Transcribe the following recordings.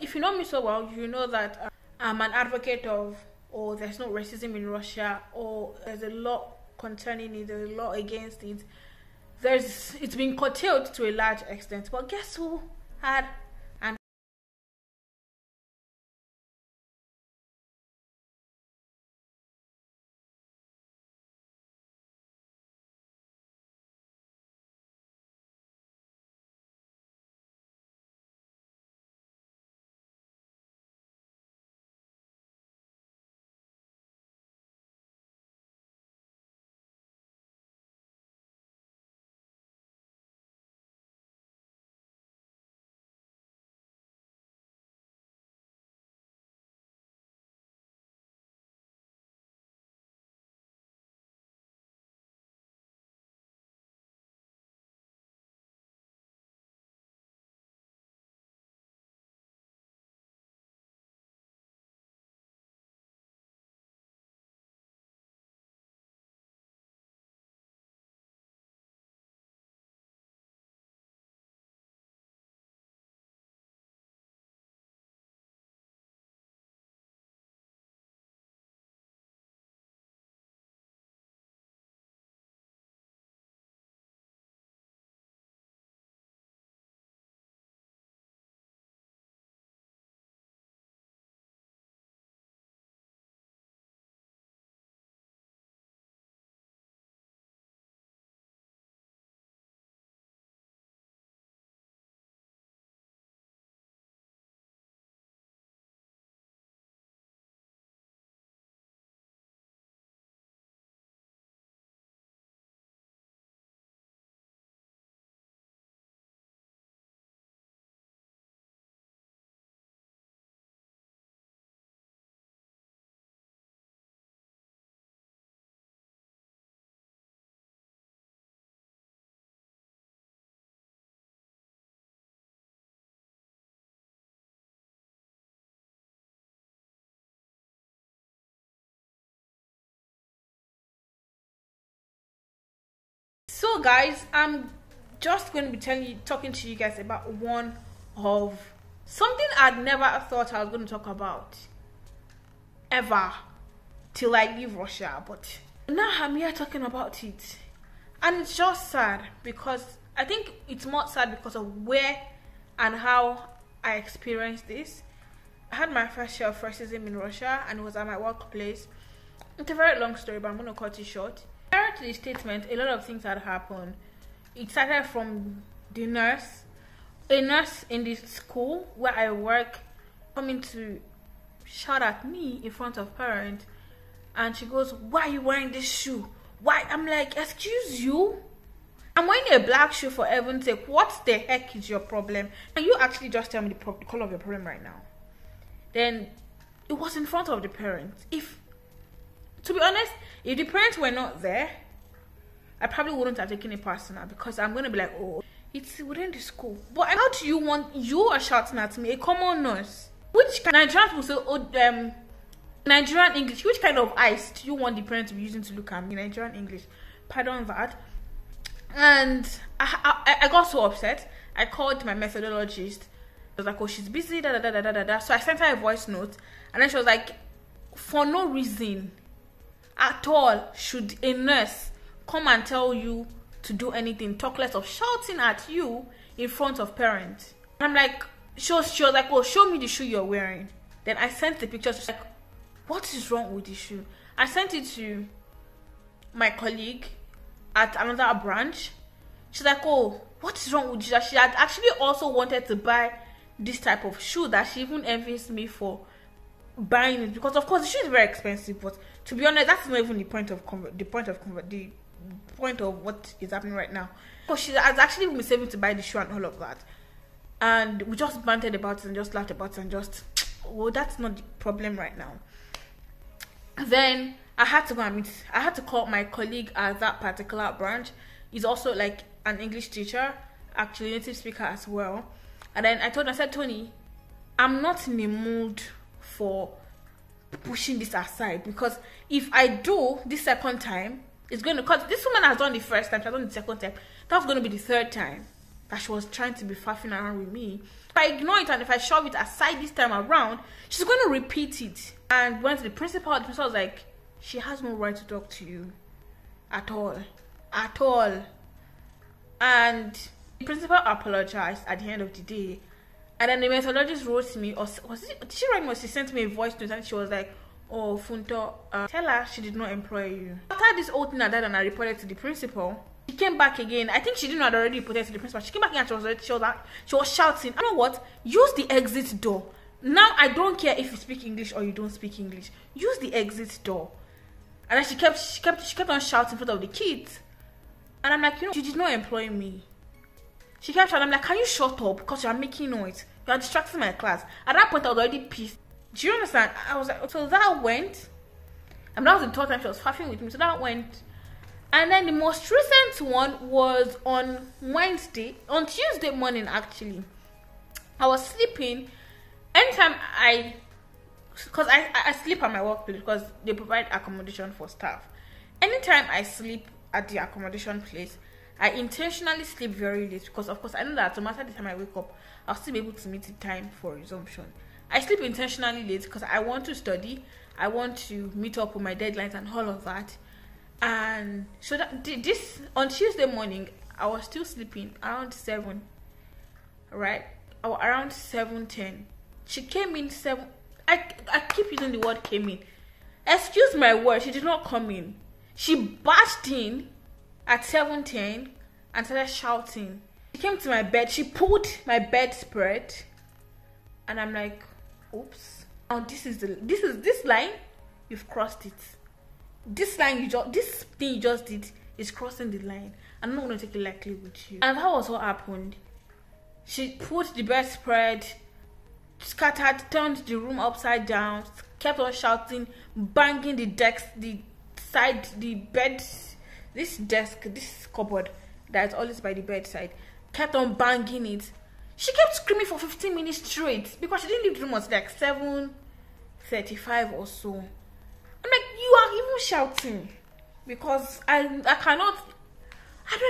If you know me so well, you know that I'm an advocate of, or there's no racism in Russia, or there's a law concerning it, there's a law against it. It's been curtailed to a large extent. But guess who had an So guys, I'm just going to be talking to you guys about one of something I'd never thought I was going to talk about ever till I leave Russia, but now I'm here talking about it. And it's just sad because I think it's more sad because of where and how I experienced this. I had my first share of racism in Russia, and it was at my workplace. It's a very long story, but I'm going to cut it short. Prior to the statement, a lot of things had happened. It started from a nurse in the school where I work, coming to shout at me in front of parents, and she goes, "Why are you wearing this shoe? Why?" I'm like, "Excuse you? I'm wearing a black shoe, for heaven's sake. What the heck is your problem? Can you actually just tell me the color of your problem right now?" Then it was in front of the parents. To be honest, if the parents were not there, I probably wouldn't have taken it personal, because I'm going to be like, "Oh, it's within the school." But how do you are shouting at me, a common nurse? Which Nigerians will say, "Oh, Nigerian English." Which kind of eyes do you want the parents to be using to look at me? Nigerian English. Pardon that. And I got so upset. I called my methodologist. I was like, "Oh, she's busy, da da da da da da." So I sent her a voice note, and then she was like, "For no reason at all should a nurse come and tell you to do anything, talk less of shouting at you in front of parents." And I'm like, she was like, "Oh, show me the shoe you're wearing." Then I sent the pictures. She's like, "What is wrong with the shoe?" I sent it to my colleague at another branch. She's like, "Oh, what is wrong with you?" She had actually also wanted to buy this type of shoe, that she even envies me for buying it, because of course the shoe is very expensive. But to be honest, that's not even the point of what is happening right now. Because she has actually been saving to buy the shoe and all of that, and we just bantered about it and just laughed about it and just, well, that's not the problem right now. Then I had to call my colleague at that particular branch. He's also like an English teacher, actually native speaker as well. And then I said, "Tony, I'm not in the mood for pushing this aside, because if I do this second time, it's going to cut. This woman has done the first time, she has done the second time. That's going to be the third time. that she was trying to be faffing around with me. If I ignore it and if I shove it aside this time around, she's going to repeat it. And went to the principal was like, she has no right to talk to you at all. At all. And the principal apologized at the end of the day. And then the methodologist wrote me, or did she write me, or she sent me a voice note, and she was like, oh, Funto, tell her she did not employ you. After this whole thing had died and I reported to the principal, she came back again. I think she didn't know I'd already reported to the principal. She came back again and she was shouting, you know what? Use the exit door. Now I don't care if you speak English or you don't speak English. Use the exit door. And then she kept on shouting in front of the kids. And I'm like, you know, you did not employ me. She kept shouting. I'm like, can you shut up? Because you are making noise. You are distracting my class. At that point, I was already pissed. Do you understand? I was like, so that went. And that was the third time she was laughing with me. So that went. And then the most recent one was on Tuesday morning actually. I was sleeping. Anytime because I sleep at my workplace because they provide accommodation for staff. Anytime I sleep at the accommodation place, I intentionally sleep very late because of course I know that no matter the time I wake up, I'll still be able to meet the time for resumption. I sleep intentionally late because I want to study, I want to meet up with my deadlines and all of that. And so that this on Tuesday morning, I was still sleeping around 7, right? Or around 7:10. She came in 7. I keep using the word came in. Excuse my word, she did not come in. She barged in at 7:10 and started shouting. She came to my bed. She pulled my bedspread, and I'm like, "Oops! Now this line. You've crossed it. This line this thing you just did is crossing the line. I'm not going to take it lightly with you." And that was what happened. She put the bedspread, scattered, turned the room upside down, kept on shouting, banging the desk, the bed, this cupboard that's always by the bedside, kept on banging it. She kept screaming for 15 minutes straight because she didn't leave the room until like 7:35 or so. I'm like, you are even shouting because I don't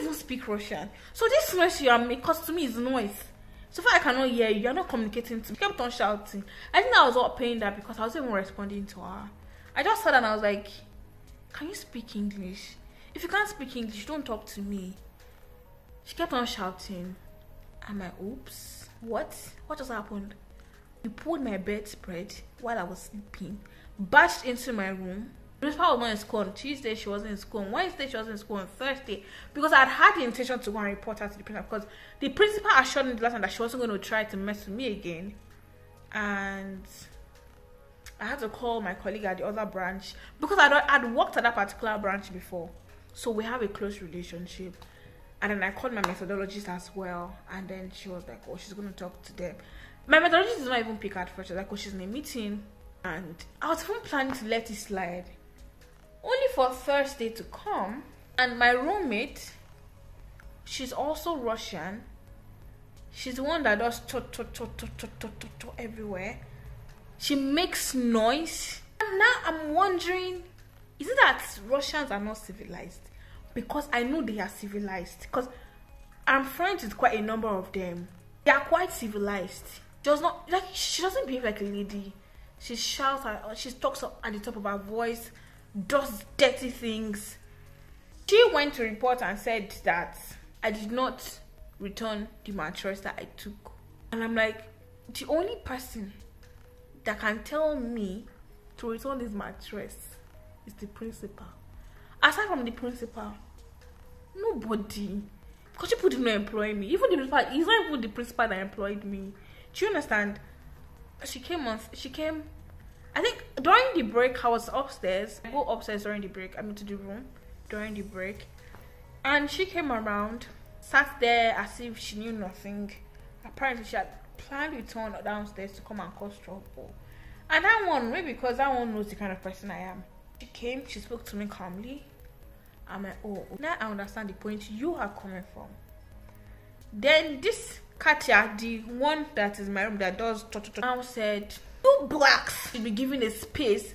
even speak Russian. So this noise you are making, because to me is noise. So far I cannot hear you. You're not communicating to me. She kept on shouting. I think I was all paying that because I wasn't even responding to her. I just said that and I was like, can you speak English? If you can't speak English, don't talk to me. She kept on shouting. I'm like, oops. What just happened? You pulled my bedspread while I was sleeping, barged into my room. The principal was not in school on Tuesday, she wasn't in school on Wednesday, she wasn't in school on Thursday, because I had the intention to go and report her to the principal, because the principal assured me the last time that she wasn't going to try to mess with me again. And I had to call my colleague at the other branch because I'd worked at that particular branch before, so we have a close relationship. And then I called my methodologist as well, and then she was like, oh, she's going to talk to them. My methodologist did not even pick at first. She was like, oh, she's in a meeting. And I was even planning to let it slide, only for Thursday to come. And my roommate, she's also Russian. She's the one that does everywhere. She makes noise. And now I'm wondering, is it that Russians are not civilized? Because I know they are civilized. Because I'm friends with quite a number of them. They are quite civilized. She doesn't behave like a lady. She shouts, she talks at the top of her voice, does dirty things. She went to report and said that I did not return the mattress that I took. And I'm like, the only person that can tell me to return this mattress is the principal. Aside from the principal, nobody. Because people did not employ me. Even the principal, it's not even the principal that employed me. Do you understand? She came, I think during the break, I was upstairs. I go upstairs during the break, to the room during the break. And she came around, sat there as if she knew nothing. Apparently, she had planned to return downstairs to come and cause trouble. And that one, maybe because that one knows the kind of person I am. She came, she spoke to me calmly. I'm like, oh, now I understand the point you are coming from. Then this Katya, the one that is in my room that does now said, you blacks should be given a space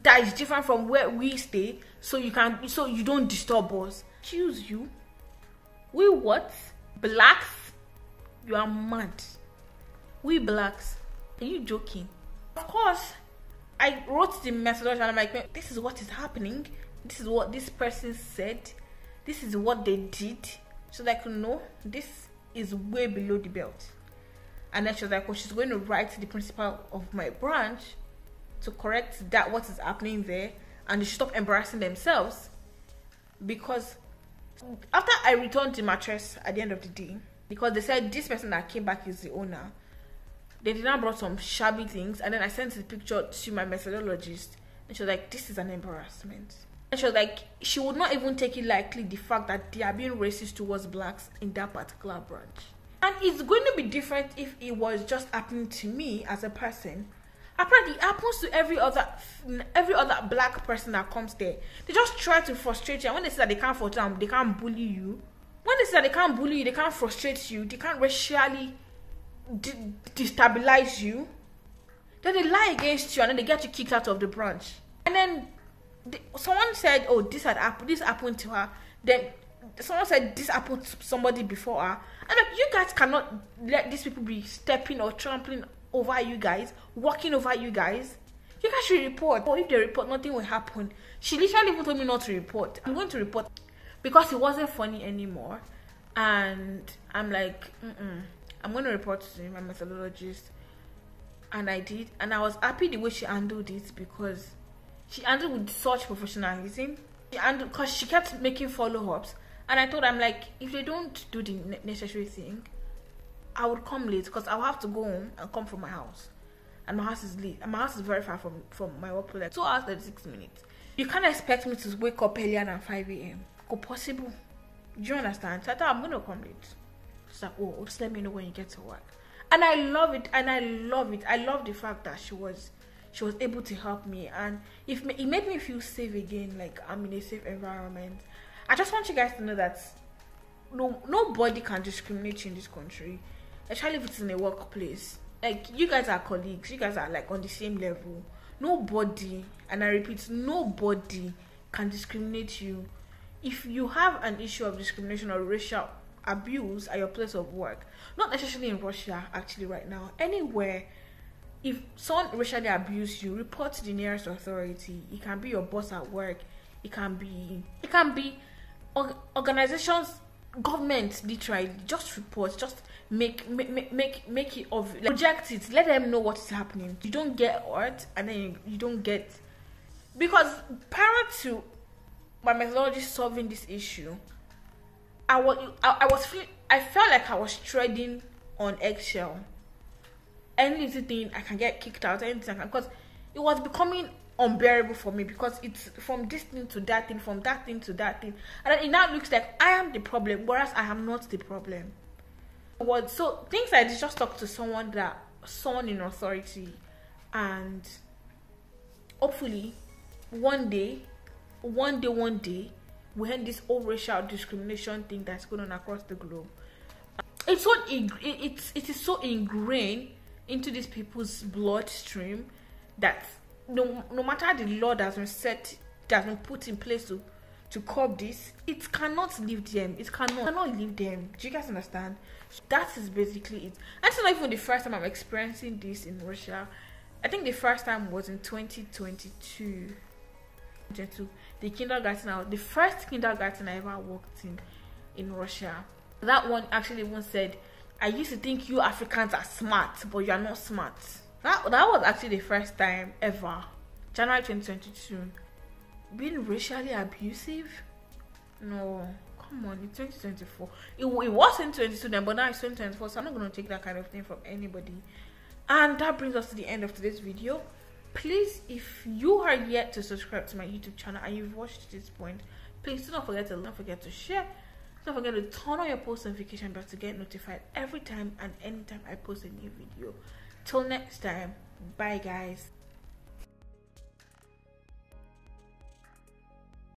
that is different from where we stay, so you don't disturb us. Choose you. We what? Blacks You are mad. We blacks, are you joking? Of course, I wrote the methodology and I'm like, this is what is happening. This is what this person said. This is what they did. So like, no, this is way below the belt. And then she was like, well, she's going to write to the principal of my branch to correct that what is happening there, and they should stop embarrassing themselves. Because after I returned the mattress at the end of the day, because they said this person that came back is the owner, they did not brought some shabby things, and then I sent the picture to my methodologist, and she was like, this is an embarrassment. And she was like, she would not even take it lightly, the fact that they are being racist towards blacks in that particular branch. And it's going to be different if it was just happening to me as a person. Apparently, it happens to every other black person that comes there. They just try to frustrate you. And when they say that they can't frustrate them, they can't bully you. When they say that they can't bully you, they can't frustrate you, they can't racially destabilize you, then they lie against you, and then they get you kicked out of the branch. And then someone said, oh, this happened to her. Then someone said this happened to somebody before her. And like, you guys cannot let these people be stepping or trampling over you guys, walking over you guys. You guys should report. Or if they report, nothing will happen. She literally even told me not to report. I'm going to report because it wasn't funny anymore. And I'm like, I'm going to report to my methodologist. And I did. And I was happy the way she handled it, because she handled with such professionalism. Because she kept making follow-ups. And I told her, I'm like, if they don't do the necessary thing, I would come late, because I'll have to go home and come from my house. And my house is late. And my house is very far from my workplace. Like 2 hours, 36 minutes. You can't expect me to wake up earlier than 5 a.m. Go possible. Do you understand? So I thought, I'm going to come late. She's like, oh, just let me know when you get to work. And I love it. And I love it. I love the fact that she was able to help me. And it made me feel safe again. Like, I'm in a safe environment. I just want you guys to know that nobody can discriminate you in this country, especially if it's in a workplace. Like, you guys are colleagues, you guys are like on the same level. Nobody, and I repeat, nobody can discriminate you. If you have an issue of discrimination or racial abuse at your place of work, not necessarily in Russia, actually right now, anywhere, if someone racially abuse you, report to the nearest authority. It can be your boss at work, it can be organizations, government, literally. Just report, just make it obvious, like, project it, let them know what is happening. You don't get hurt, and then you don't get, because prior to my methodology solving this issue, I felt like I was treading on eggshell. Any little thing I can get kicked out, anything, because it was becoming unbearable for me, because it's from this thing to that thing, from that thing to that thing, and then it now looks like I am the problem, whereas I am not the problem. So things like this, just talk to someone in authority, and hopefully one day we end this whole racial discrimination thing that's going on across the globe. It is so ingrained into these people's bloodstream that no matter the law that has been put in place to curb this, it cannot leave them. It cannot leave them. Do you guys understand? That is basically it. And it's not even the first time I'm experiencing this in Russia. I think the first time was in 2022. The kindergarten, the first kindergarten I ever worked in Russia. That one actually even said, I used to think you Africans are smart, but you are not smart. That was actually the first time ever, January 2022. Being racially abusive? No, come on, it's 2024. It was in 2022 then, but now it's 2024, so I'm not going to take that kind of thing from anybody. And that brings us to the end of today's video. Please, if you are yet to subscribe to my YouTube channel and you've watched this point, please do not forget to share. Don't forget to turn on your post notification bell to get notified every time and anytime I post a new video. Till next time, bye guys.